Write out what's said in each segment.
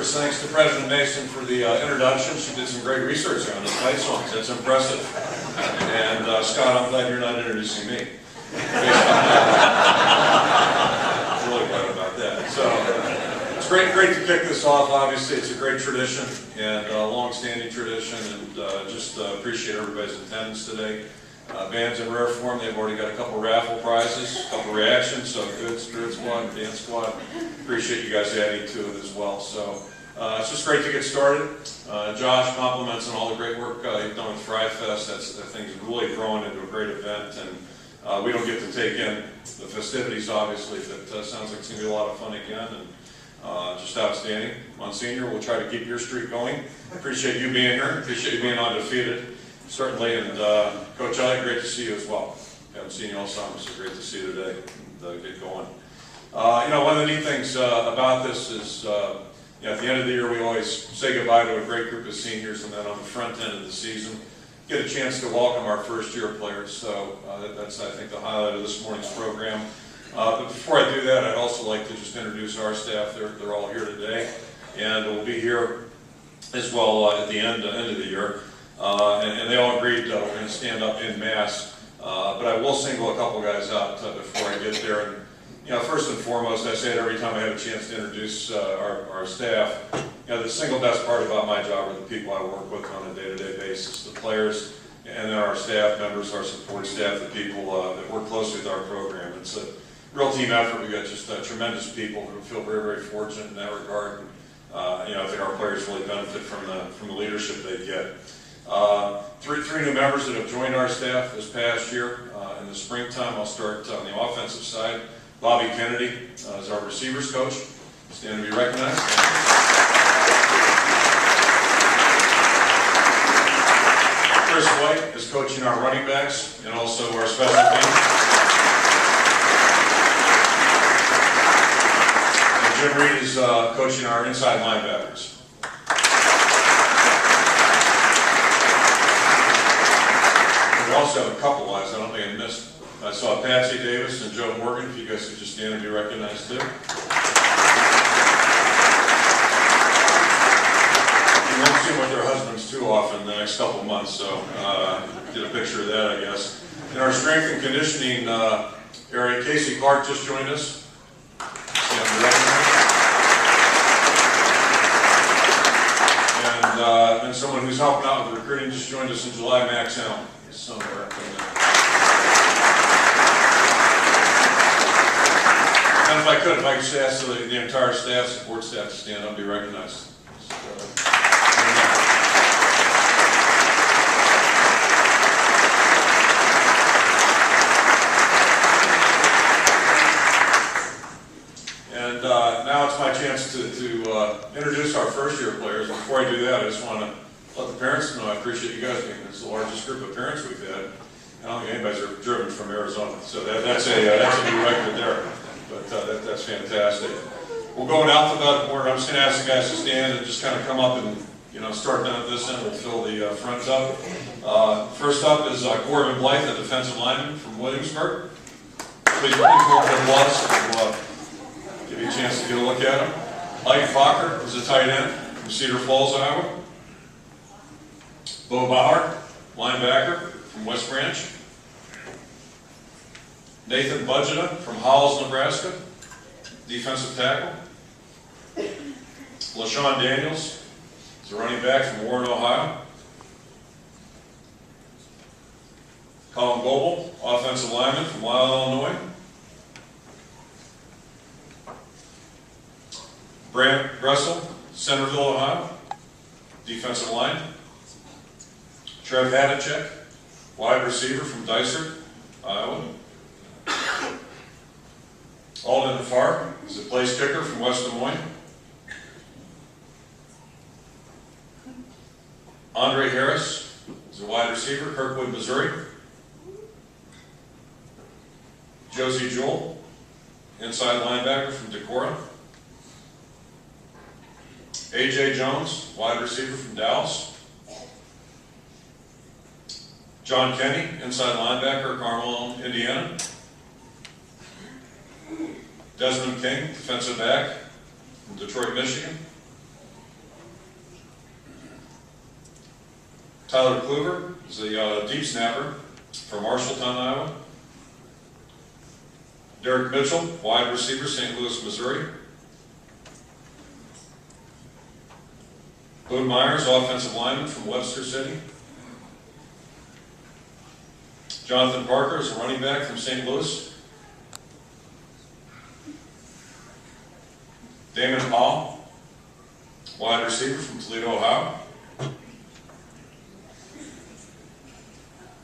speakers. Thanks to President Mason for the introduction. She did some great research on this fight songs. That's impressive. And Scott, I'm glad you're not introducing me. I'm really glad about that. So it's great to kick this off. Obviously, it's a great tradition and a long-standing tradition, and just appreciate everybody's attendance today. Band's in rare form. They've already got a couple raffle prizes, a couple reactions, so good. Spirit Squad, Dance Squad. Appreciate you guys adding to it as well. So it's just great to get started. Josh, compliments on all the great work you've done with Fry Fest. That thing's really growing into a great event, and we don't get to take in the festivities, obviously, but sounds like it's going to be a lot of fun again, and just outstanding. Monsignor, we'll try to keep your streak going. Appreciate you being here. Appreciate you being undefeated. Certainly, and Coach Elliott, great to see you as well. Haven't seen you all summer, so great to see you today and get going. You know, one of the neat things about this is, you know, at the end of the year, we always say goodbye to a great group of seniors, and then on the front end of the season, get a chance to welcome our first-year players. So that's, I think, the highlight of this morning's program. But before I do that, I'd also like to just introduce our staff. They're all here today, and we'll be here as well at the end of the year. And they all agreed we're going to stand up in mass, but I will single a couple guys out before I get there. And you know, first and foremost, I say it every time I have a chance to introduce our staff. You know, the single best part about my job are the people I work with on a day-to-day basis, the players, and then our staff members, our support staff, the people that work closely with our program. It's a real team effort. We've got just tremendous people who feel very, very fortunate in that regard. And, you know, I think our players really benefit from the leadership they get. Three new members that have joined our staff this past year. In the springtime, I'll start on the offensive side. Bobby Kennedy is our receivers coach. Stand to be recognized. Chris White is coaching our running backs and also our special teams. And Jim Reed is coaching our inside linebackers. We also have a couple guys I don't think I missed. I saw Patsy Davis and Joe Morgan, if you guys could just stand and be recognized too. You won't see them with their husbands too often in the next couple of months, so get a picture of that, I guess. In our strength and conditioning area, Casey Clark just joined us. Stand and be recognized. And someone who's helping out with recruiting just joined us in July, Max Allen. Somewhere. And if I could just ask the entire staff, support staff, to stand up and be recognized. And now it's my chance to introduce our first-year players. Before I do that, I just want to let the parents know I appreciate you guys being here. It's the largest group of parents we've had. I don't think anybody's ever driven from Arizona, so that's a new record there. But that's fantastic. We'll go in alphabetical order. I'm just going to ask the guys to stand and just kind of come up and start down at this end. We'll fill the front up. First up is Corbin Blythe, a defensive lineman from Williamsburg. Please hold the applause. We'll give you a chance to get a look at him. Ike Fokker is a tight end from Cedar Falls, Iowa. Bo Bauer, linebacker from West Branch. Nathan Budgeta from Howells, Nebraska, defensive tackle. LaShawn Daniels is a running back from Warren, Ohio. Colin Goebel, offensive lineman from Lisle, Illinois. Brant Gressel, Centerville, Ohio, defensive line. Trev Hadacek, wide receiver from Dysart, Iowa. Alden Farr is a place kicker from West Des Moines. Andre Harris is a wide receiver, Kirkwood, Missouri. Josie Jewell, inside linebacker from Decorah. A.J. Jones, wide receiver from Dallas. John Kenny, inside linebacker, Carmel, Indiana. Desmond King, defensive back from Detroit, Michigan. Tyler Kluber is a deep snapper from Marshalltown, Iowa. Derek Mitchell, wide receiver, St. Louis, Missouri. Boone Myers, offensive lineman from Webster City. Jonathan Parker is a running back from St. Louis. Damon Hall, wide receiver from Toledo, Ohio.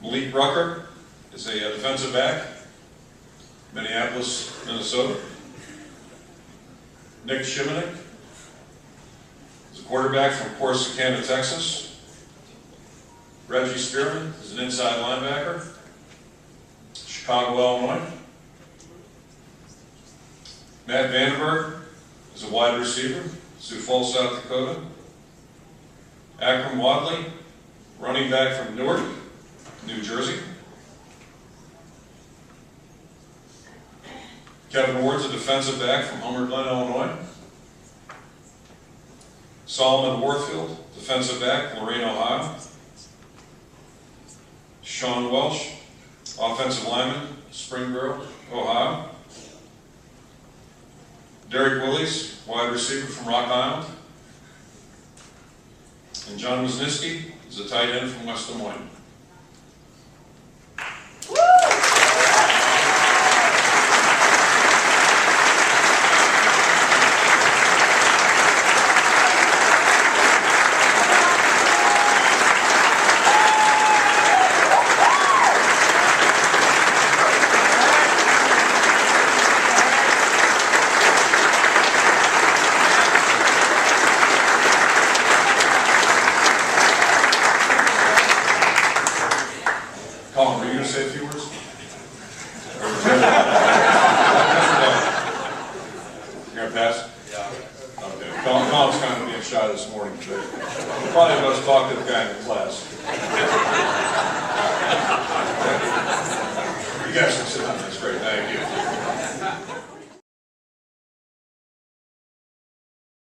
Malik Rucker is a defensive back, Minneapolis, Minnesota. Nick Shimonek is a quarterback from Corsicana, Texas. Reggie Spearman is an inside linebacker, Chicago, Illinois. Matt Vandenberg is a wide receiver, Sioux Falls, South Dakota. Akram Wadley, running back from Newark, New Jersey. Kevin Ward's a defensive back from Homer Glen, Illinois. Solomon Warfield, defensive back, Lorraine, Ohio. Sean Welsh, offensive lineman, Springboro, Ohio. Derek Willies, wide receiver from Rock Island. And John Wisniewski is a tight end from West Des Moines. Colin, were you going to say a few words? You're going to pass? Yeah. Okay. Colin's kind of being shy this morning, but probably about to talk to the guy in the class.